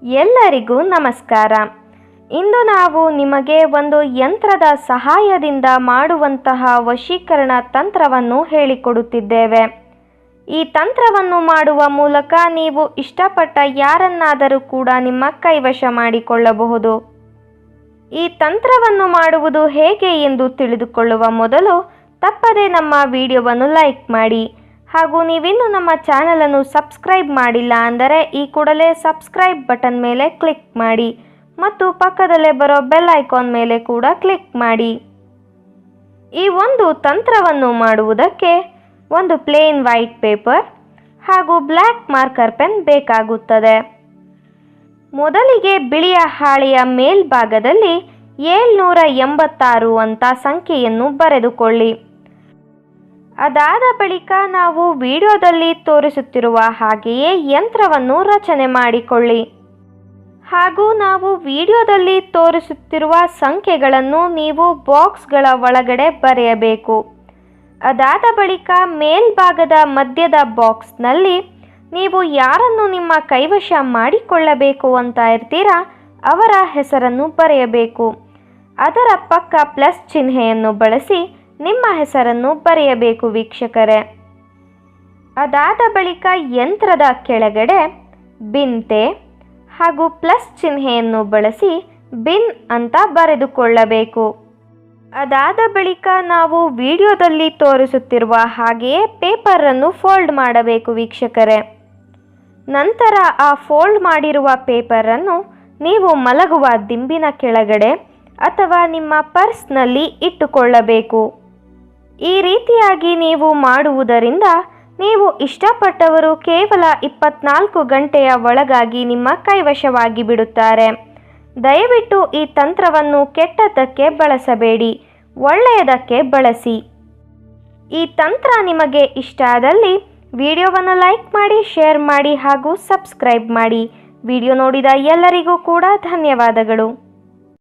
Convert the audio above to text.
ಎಲ್ಲರಿಗೂ ನಮಸ್ಕಾರ. ಇಂದು ನಾವು ನಿಮಗೆ ಒಂದು ಯಂತ್ರದ ಸಹಾಯದಿಂದ ಮಾಡುವಂತಹ ವಶೀಕರಣ ತಂತ್ರವನ್ನು ಹೇಳಿಕೊಡುತ್ತಿದ್ದೇವೆ. ಈ ತಂತ್ರವನ್ನು ಮಾಡುವ ಮೂಲಕ ನೀವು ಇಷ್ಟಪಟ್ಟ ಯಾರನ್ನಾದರೂ ಕೂಡ ನಿಮ್ಮ ಕೈವಶ ಮಾಡಿಕೊಳ್ಳಬಹುದು. ಈ ತಂತ್ರವನ್ನು ಮಾಡುವುದು ಹೇಗೆ ಎಂದು ತಿಳಿದುಕೊಳ್ಳುವ ಮೊದಲು ತಪ್ಪದೇ ನಮ್ಮ ವಿಡಿಯೋವನ್ನು ಲೈಕ್ ಮಾಡಿ. ಹಾಗೂ ನೀವಿನ್ನೂ ನಮ್ಮ ಚಾನಲನ್ನು ಸಬ್ಸ್ಕ್ರೈಬ್ ಮಾಡಿಲ್ಲ ಅಂದರೆ ಈ ಕೂಡಲೇ ಸಬ್ಸ್ಕ್ರೈಬ್ ಬಟನ್ ಮೇಲೆ ಕ್ಲಿಕ್ ಮಾಡಿ ಮತ್ತು ಪಕ್ಕದಲ್ಲೇ ಬರೋ ಬೆಲ್ ಐಕಾನ್ ಮೇಲೆ ಕೂಡ ಕ್ಲಿಕ್ ಮಾಡಿ. ಈ ಒಂದು ತಂತ್ರವನ್ನು ಮಾಡುವುದಕ್ಕೆ ಒಂದು ಪ್ಲೇನ್ ವೈಟ್ ಪೇಪರ್ ಹಾಗೂ ಬ್ಲ್ಯಾಕ್ ಮಾರ್ಕರ್ ಪೆನ್ ಬೇಕಾಗುತ್ತದೆ. ಮೊದಲಿಗೆ ಬಿಳಿಯ ಹಾಳೆಯ ಮೇಲ್ಭಾಗದಲ್ಲಿ 786 ಅಂತ ಸಂಖ್ಯೆಯನ್ನು ಬರೆದುಕೊಳ್ಳಿ. ಅದಾದ ಬಳಿಕ ನಾವು ವಿಡಿಯೋದಲ್ಲಿ ತೋರಿಸುತ್ತಿರುವ ಹಾಗೆಯೇ ಯಂತ್ರವನ್ನು ರಚನೆ ಮಾಡಿಕೊಳ್ಳಿ. ಹಾಗೂ ನಾವು ವಿಡಿಯೋದಲ್ಲಿ ತೋರಿಸುತ್ತಿರುವ ಸಂಖ್ಯೆಗಳನ್ನು ನೀವು ಬಾಕ್ಸ್ಗಳ ಒಳಗಡೆ ಬರೆಯಬೇಕು. ಅದಾದ ಬಳಿಕ ಮೇಲ್ಭಾಗದ ಮಧ್ಯದ ಬಾಕ್ಸ್ನಲ್ಲಿ ನೀವು ಯಾರನ್ನು ನಿಮ್ಮ ಕೈವಶ ಮಾಡಿಕೊಳ್ಳಬೇಕು ಅಂತ ಇರ್ತೀರಾ ಅವರ ಹೆಸರನ್ನು ಬರೆಯಬೇಕು. ಅದರ ಪಕ್ಕ ಪ್ಲಸ್ ಚಿಹ್ನೆಯನ್ನು ಬಳಸಿ ನಿಮ್ಮ ಹೆಸರನ್ನು ಬರೆಯಬೇಕು ವೀಕ್ಷಕರೇ. ಅದಾದ ಬಳಿಕ ಯಂತ್ರದ ಕೆಳಗಡೆ ಬಿನ್ತೆ ಹಾಗೂ ಪ್ಲಸ್ ಚಿಹ್ನೆಯನ್ನು ಬಳಸಿ ಬಿನ್ ಅಂತ ಬರೆದುಕೊಳ್ಳಬೇಕು. ಅದಾದ ಬಳಿಕ ನಾವು ವಿಡಿಯೋದಲ್ಲಿ ತೋರಿಸುತ್ತಿರುವ ಹಾಗೆಯೇ ಪೇಪರನ್ನು ಫೋಲ್ಡ್ ಮಾಡಬೇಕು ವೀಕ್ಷಕರೇ. ನಂತರ ಆ ಫೋಲ್ಡ್ ಮಾಡಿರುವ ಪೇಪರನ್ನು ನೀವು ಮಲಗುವ ದಿಂಬಿನ ಕೆಳಗಡೆ ಅಥವಾ ನಿಮ್ಮ ಪರ್ಸ್ನಲ್ಲಿ ಇಟ್ಟುಕೊಳ್ಳಬೇಕು. ಈ ರೀತಿಯಾಗಿ ನೀವು ಮಾಡುವುದರಿಂದ ನೀವು ಇಷ್ಟಪಟ್ಟವರು ಕೇವಲ 24 ಗಂಟೆಯ ಒಳಗಾಗಿ ನಿಮ್ಮ ಕೈವಶವಾಗಿ ಬಿಡುತ್ತಾರೆ. ದಯವಿಟ್ಟು ಈ ತಂತ್ರವನ್ನು ಕೆಟ್ಟದ್ದಕ್ಕೆ ಬಳಸಬೇಡಿ, ಒಳ್ಳೆಯದಕ್ಕೆ ಬಳಸಿ. ಈ ತಂತ್ರ ನಿಮಗೆ ಇಷ್ಟ ಆದಲ್ಲಿ ವಿಡಿಯೋವನ್ನು ಲೈಕ್ ಮಾಡಿ, ಶೇರ್ ಮಾಡಿ ಹಾಗೂ ಸಬ್ಸ್ಕ್ರೈಬ್ ಮಾಡಿ. ವಿಡಿಯೋ ನೋಡಿದ ಎಲ್ಲರಿಗೂ ಕೂಡ ಧನ್ಯವಾದಗಳು.